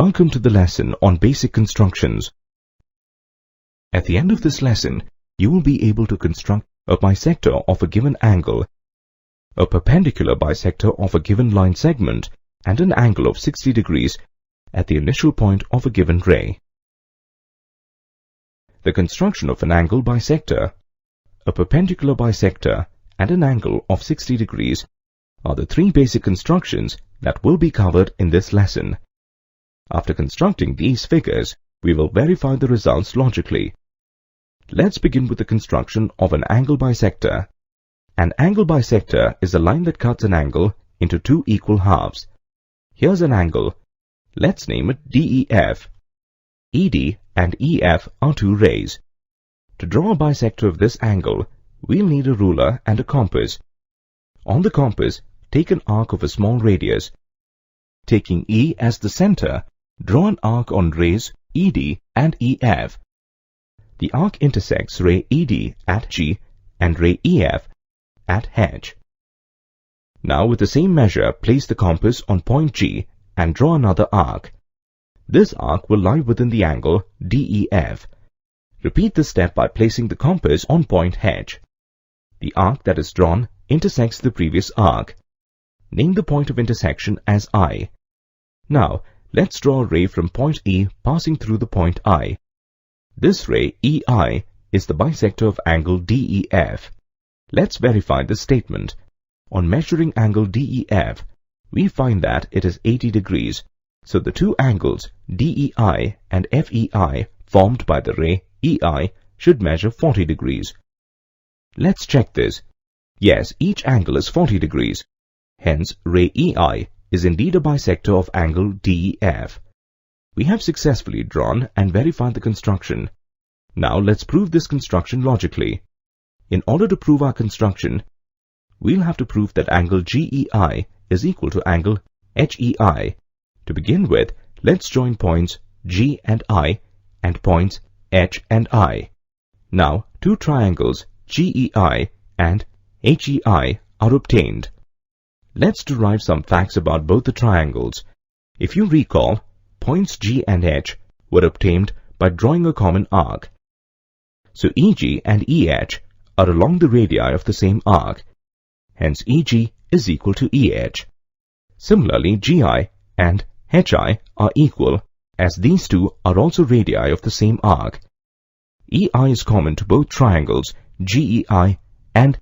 Welcome to the lesson on basic constructions. At the end of this lesson, you will be able to construct a bisector of a given angle, a perpendicular bisector of a given line segment, and an angle of 60 degrees at the initial point of a given ray. The construction of an angle bisector, a perpendicular bisector, and an angle of 60 degrees are the three basic constructions that will be covered in this lesson. After constructing these figures, we will verify the results logically. Let's begin with the construction of an angle bisector. An angle bisector is a line that cuts an angle into two equal halves. Here's an angle. Let's name it DEF. ED and EF are two rays. To draw a bisector of this angle, we'll need a ruler and a compass. On the compass, take an arc of a small radius. Taking E as the center, draw an arc on rays ED and EF. The arc intersects ray ED at G and ray EF at H. Now with the same measure, place the compass on point G and draw another arc. This arc will lie within the angle DEF. Repeat this step by placing the compass on point H. The arc that is drawn intersects the previous arc. Name the point of intersection as I. Now, let's draw a ray from point E passing through the point I. This ray, EI, is the bisector of angle DEF. Let's verify this statement. On measuring angle DEF, we find that it is 80 degrees. So the two angles, DEI and FEI, formed by the ray EI should measure 40 degrees. Let's check this. Yes, each angle is 40 degrees. Hence, ray EI is indeed a bisector of angle DEF. We have successfully drawn and verified the construction. Now let's prove this construction logically. In order to prove our construction, we'll have to prove that angle GEI is equal to angle HEI. To begin with, let's join points G and I and points H and I. Now, two triangles GEI and HEI are obtained. Let's derive some facts about both the triangles. If you recall, points G and H were obtained by drawing a common arc. So EG and EH are along the radii of the same arc. Hence EG is equal to EH. Similarly, GI and HI are equal, as these two are also radii of the same arc. EI is common to both triangles GEI and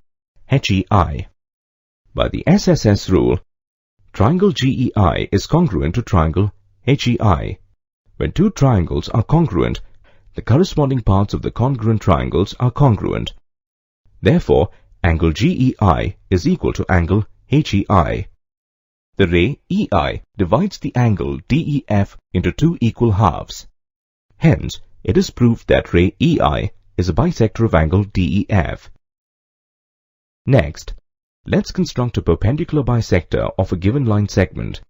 HEI. By the SSS rule, triangle GEI is congruent to triangle HEI. When two triangles are congruent, the corresponding parts of the congruent triangles are congruent. Therefore, angle GEI is equal to angle HEI. The ray EI divides the angle DEF into two equal halves. Hence, it is proved that ray EI is a bisector of angle DEF. Next, let's construct a perpendicular bisector of a given line segment.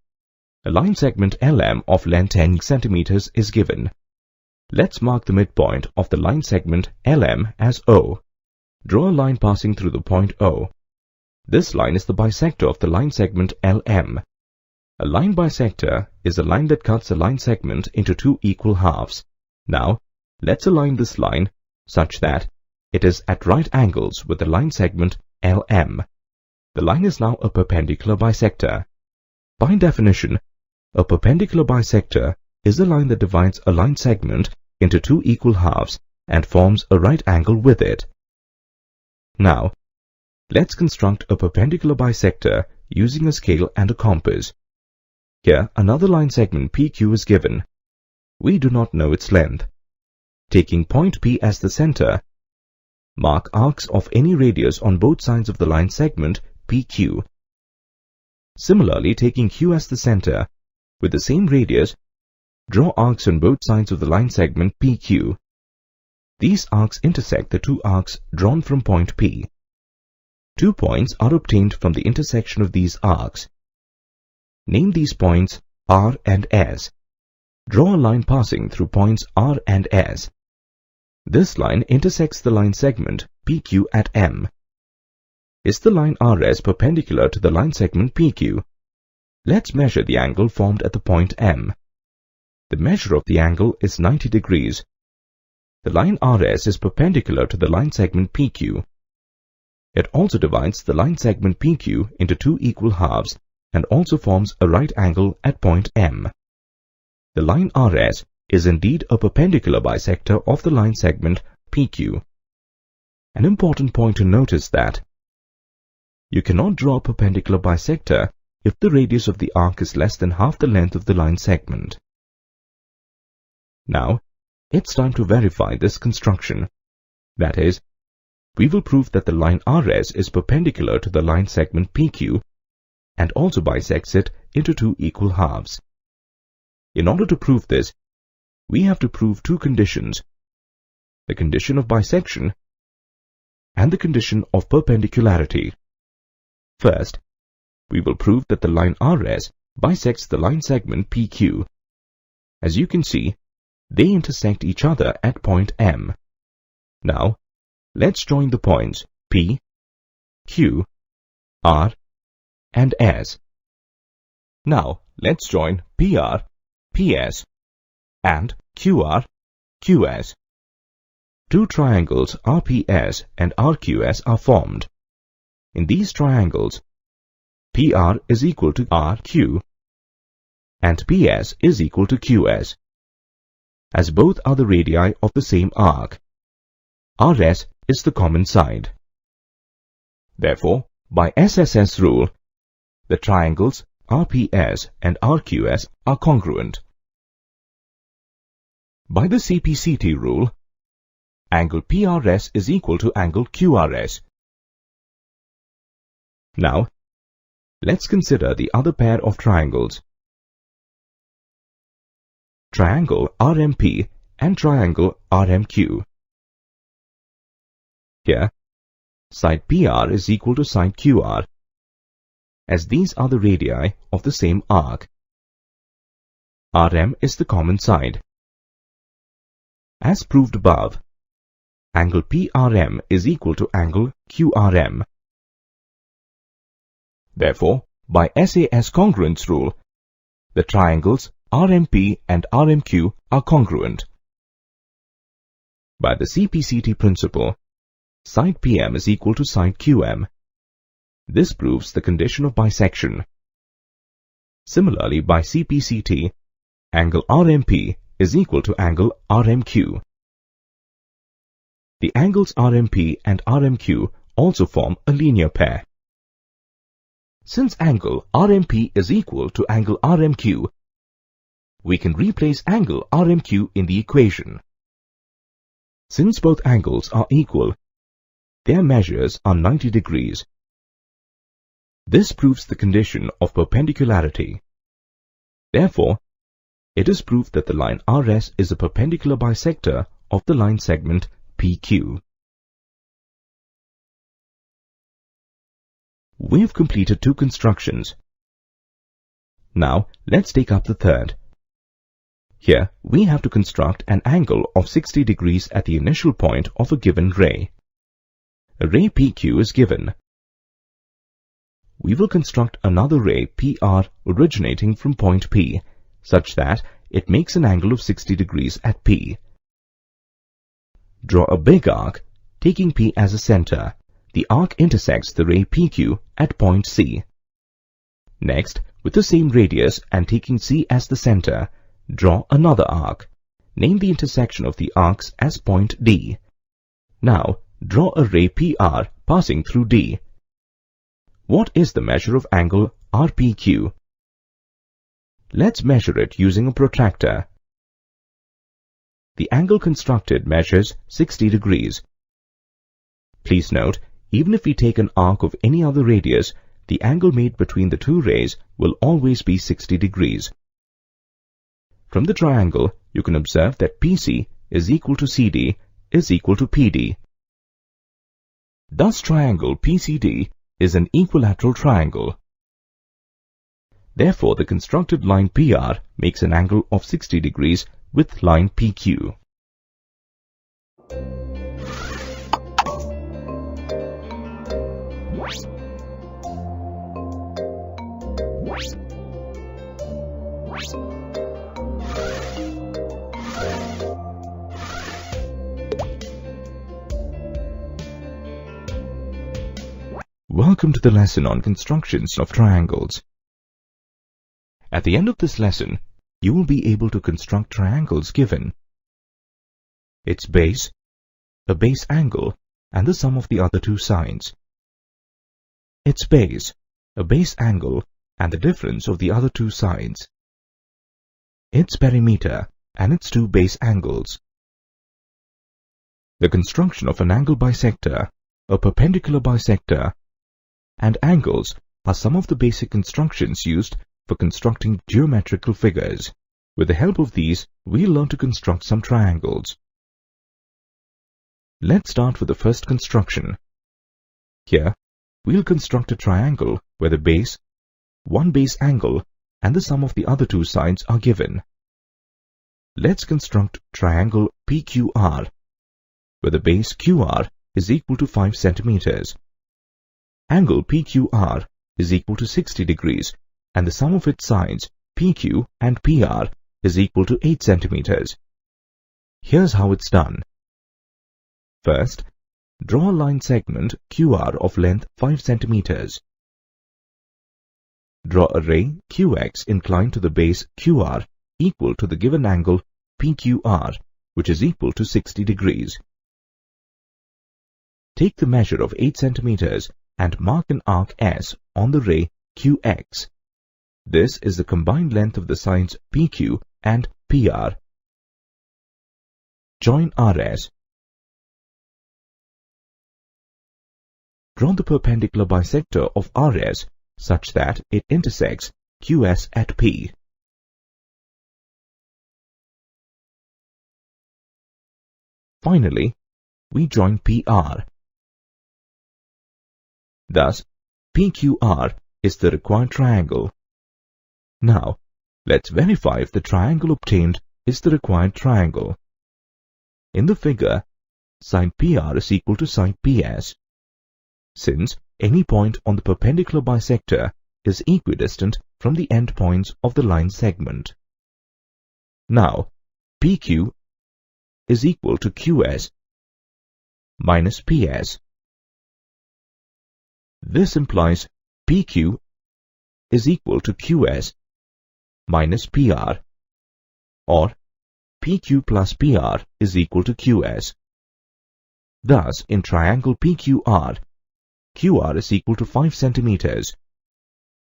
A line segment LM of length 10 cm is given. Let's mark the midpoint of the line segment LM as O. Draw a line passing through the point O. This line is the bisector of the line segment LM. A line bisector is a line that cuts a line segment into two equal halves. Now, let's align this line such that it is at right angles with the line segment LM. The line is now a perpendicular bisector. By definition, a perpendicular bisector is a line that divides a line segment into two equal halves and forms a right angle with it. Now, let's construct a perpendicular bisector using a scale and a compass. Here, another line segment PQ is given. We do not know its length. Taking point P as the center, mark arcs of any radius on both sides of the line segment PQ. Similarly, taking Q as the center, with the same radius, draw arcs on both sides of the line segment PQ. These arcs intersect the two arcs drawn from point P. 2 points are obtained from the intersection of these arcs. Name these points R and S. Draw a line passing through points R and S. This line intersects the line segment PQ at M. Is the line RS perpendicular to the line segment PQ? Let's measure the angle formed at the point M. The measure of the angle is 90 degrees. The line RS is perpendicular to the line segment PQ. It also divides the line segment PQ into two equal halves and also forms a right angle at point M. The line RS is indeed a perpendicular bisector of the line segment PQ. An important point to note is that you cannot draw a perpendicular bisector if the radius of the arc is less than half the length of the line segment. Now, it's time to verify this construction. That is, we will prove that the line RS is perpendicular to the line segment PQ and also bisects it into two equal halves. In order to prove this, we have to prove two conditions: the condition of bisection and the condition of perpendicularity. First, we will prove that the line RS bisects the line segment PQ. As you can see, they intersect each other at point M. Now, let's join the points P, Q, R, and S. Now, let's join PR, PS, and QR, QS. Two triangles RPS and RQS are formed. In these triangles, PR is equal to RQ and PS is equal to QS. As both are the radii of the same arc, RS is the common side. Therefore, by SSS rule, the triangles RPS and RQS are congruent. By the CPCT rule, angle PRS is equal to angle QRS. Now, let's consider the other pair of triangles. Triangle RMP and triangle RMQ. Here, side PR is equal to side QR, as these are the radii of the same arc. RM is the common side. As proved above, angle PRM is equal to angle QRM. Therefore, by SAS congruence rule, the triangles RMP and RMQ are congruent. By the CPCT principle, side PM is equal to side QM. This proves the condition of bisection. Similarly, by CPCT, angle RMP is equal to angle RMQ. The angles RMP and RMQ also form a linear pair. Since angle RMP is equal to angle RMQ, we can replace angle RMQ in the equation. Since both angles are equal, their measures are 90 degrees. This proves the condition of perpendicularity. Therefore, it is proved that the line RS is a perpendicular bisector of the line segment PQ. We have completed two constructions. Now, let's take up the third. Here, we have to construct an angle of 60 degrees at the initial point of a given ray. A ray PQ is given. We will construct another ray PR originating from point P, such that it makes an angle of 60 degrees at P. Draw a big arc, taking P as a center. The arc intersects the ray PQ at point C. Next, with the same radius and taking C as the center, draw another arc. Name the intersection of the arcs as point D. Now, draw a ray PR passing through D. What is the measure of angle RPQ? Let's measure it using a protractor. The angle constructed measures 60 degrees. Please note, even if we take an arc of any other radius, the angle made between the two rays will always be 60 degrees. From the triangle, you can observe that PC is equal to CD is equal to PD. Thus, triangle PCD is an equilateral triangle. Therefore, the constructed line PR makes an angle of 60 degrees with line PQ. Welcome to the lesson on constructions of triangles. At the end of this lesson, you will be able to construct triangles given its base, a base angle, and the sum of the other two sides. Its base, a base angle, and the difference of the other two sides. Its perimeter and its two base angles. The construction of an angle bisector, a perpendicular bisector, and angles are some of the basic constructions used for constructing geometrical figures. With the help of these, we'll learn to construct some triangles. Let's start with the first construction. Here, we'll construct a triangle where the base, one base angle, and the sum of the other two sides are given. Let's construct triangle PQR, where the base QR is equal to 5 centimeters. Angle PQR is equal to 60 degrees, and the sum of its sides, PQ and PR, is equal to 8 centimeters. Here's how it's done. First, draw a line segment QR of length 5 centimeters. Draw a ray QX inclined to the base QR equal to the given angle PQR, which is equal to 60 degrees. Take the measure of 8 centimeters and mark an arc S on the ray QX. This is the combined length of the sides PQ and PR. Join RS. Draw the perpendicular bisector of RS such that it intersects QS at P. Finally, we join PR. Thus, PQR is the required triangle. Now, let's verify if the triangle obtained is the required triangle. In the figure, side PR is equal to side PS. Since any point on the perpendicular bisector is equidistant from the endpoints of the line segment. Now, PQ is equal to QS minus PS. This implies PQ is equal to QS minus PR, or PQ plus PR is equal to QS. Thus, in triangle PQR, QR is equal to 5 centimeters.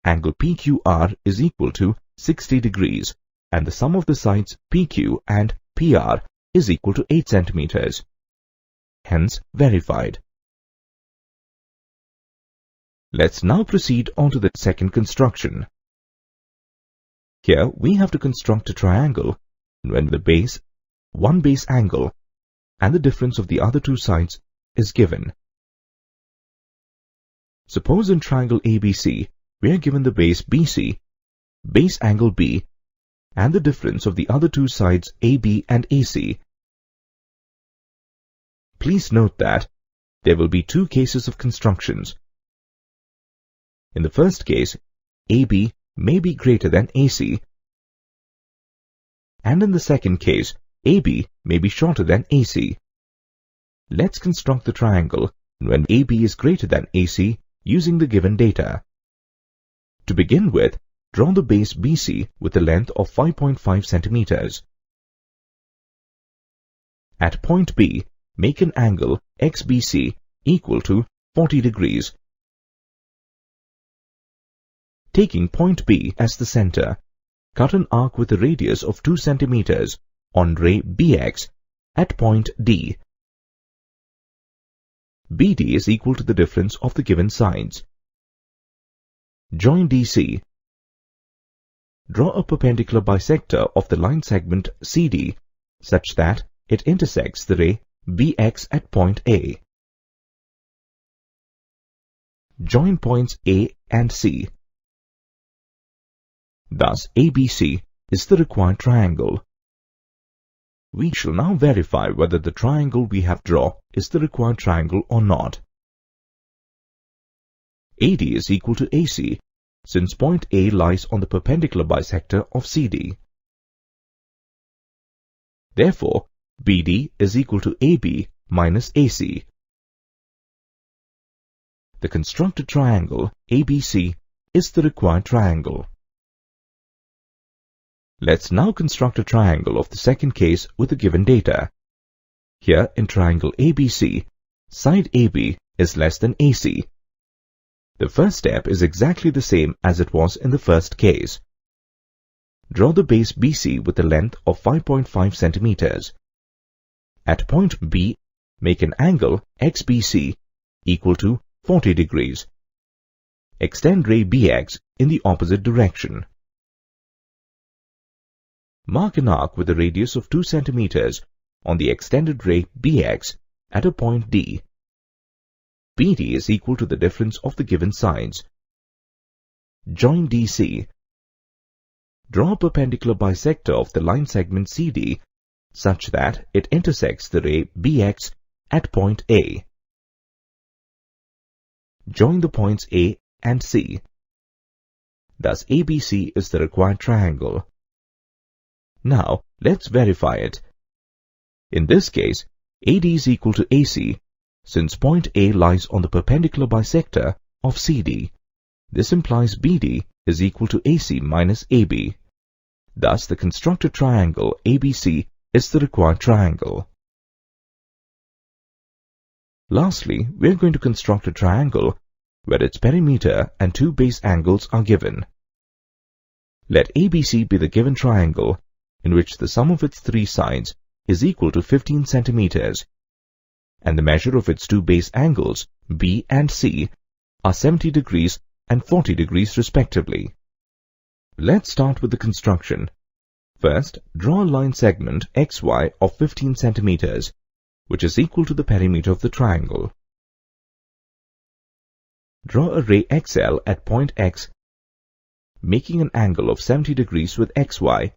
Angle PQR is equal to 60 degrees, and the sum of the sides PQ and PR is equal to 8 centimeters. Hence, verified. Let's now proceed on to the second construction. Here we have to construct a triangle when the base, one base angle, and the difference of the other two sides is given. Suppose in triangle ABC, we are given the base BC, base angle B, and the difference of the other two sides AB and AC. Please note that there will be two cases of constructions. In the first case, AB may be greater than AC, and in the second case, AB may be shorter than AC. Let's construct the triangle when AB is greater than AC using the given data. To begin with, draw the base BC with a length of 5.5 centimeters. At point B, make an angle XBC equal to 40 degrees. Taking point B as the center, cut an arc with a radius of 2 centimeters on ray BX at point D. BD is equal to the difference of the given sides. Join DC. Draw a perpendicular bisector of the line segment CD such that it intersects the ray BX at point A. Join points A and C. Thus, ABC is the required triangle. We shall now verify whether the triangle we have drawn is the required triangle or not. AD is equal to AC, since point A lies on the perpendicular bisector of CD. Therefore, BD is equal to AB minus AC. the constructed triangle ABC is the required triangle. Let's now construct a triangle of the second case with the given data. Here in triangle ABC, side AB is less than AC. The first step is exactly the same as it was in the first case. Draw the base BC with a length of 5.5 centimeters. At point B, make an angle XBC equal to 40 degrees. Extend ray BX in the opposite direction. Mark an arc with a radius of 2 centimeters on the extended ray BX at a point D. BD is equal to the difference of the given sides. Join DC. Draw a perpendicular bisector of the line segment CD such that it intersects the ray BX at point A. Join the points A and C. Thus ABC is the required triangle. Now let's verify it. In this case, AD is equal to AC since point A lies on the perpendicular bisector of CD. This implies BD is equal to AC minus AB. Thus the constructed triangle ABC is the required triangle. Lastly, we are going to construct a triangle where its perimeter and two base angles are given. Let ABC be the given triangle in which the sum of its three sides is equal to 15 centimeters and the measure of its two base angles B and C are 70 degrees and 40 degrees respectively. Let's start with the construction. First, draw a line segment XY of 15 centimeters, which is equal to the perimeter of the triangle. Draw a ray XL at point X, making an angle of 70 degrees with XY.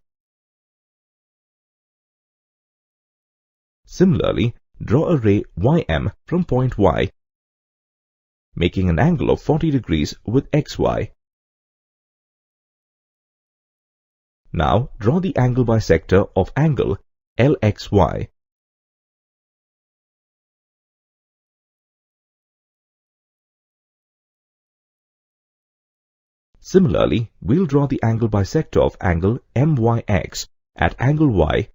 Similarly, draw a ray YM from point Y, making an angle of 40 degrees with XY. Now, draw the angle bisector of angle LXY. Similarly, we'll draw the angle bisector of angle MYX at angle Y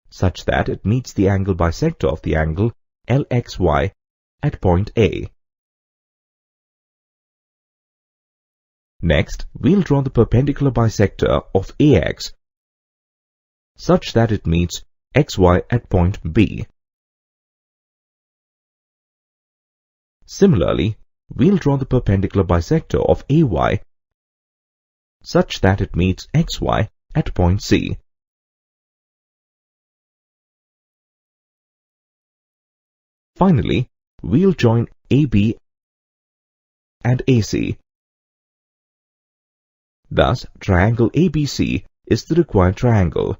such that it meets the angle bisector of the angle LXY at point A. Next, we'll draw the perpendicular bisector of AX such that it meets XY at point B. Similarly, we'll draw the perpendicular bisector of AY such that it meets XY at point C. Finally, we'll join AB and AC. Thus, triangle ABC is the required triangle.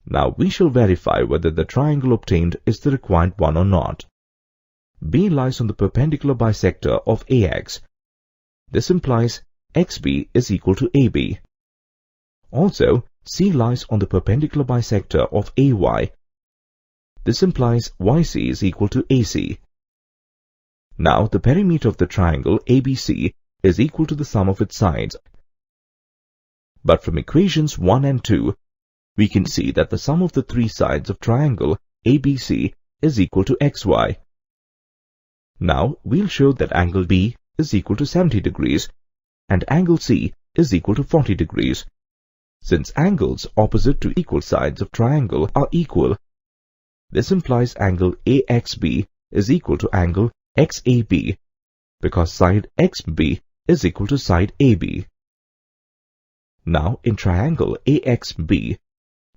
Now we shall verify whether the triangle obtained is the required one or not. B lies on the perpendicular bisector of AX. This implies XB is equal to AB. Also, C lies on the perpendicular bisector of AY. This implies YC is equal to AC. Now, the perimeter of the triangle ABC is equal to the sum of its sides. But from equations 1 and 2, we can see that the sum of the three sides of triangle ABC is equal to XY. Now, we'll show that angle B is equal to 70 degrees and angle C is equal to 40 degrees. Since angles opposite to equal sides of triangle are equal, this implies angle AXB is equal to angle XAB because side XB is equal to side AB. Now, in triangle AXB,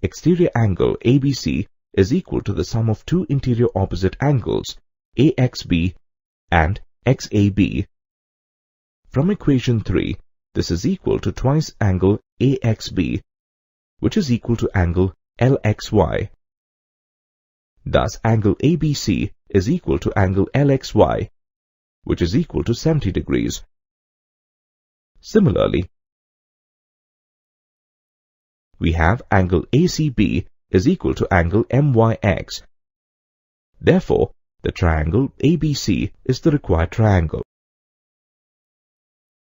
exterior angle ABC is equal to the sum of two interior opposite angles AXB and XAB. From equation 3, this is equal to twice angle AXB, which is equal to angle LXY. Thus, angle ABC is equal to angle LXY, which is equal to 70 degrees. Similarly, we have angle ACB is equal to angle MYX. Therefore, the triangle ABC is the required triangle.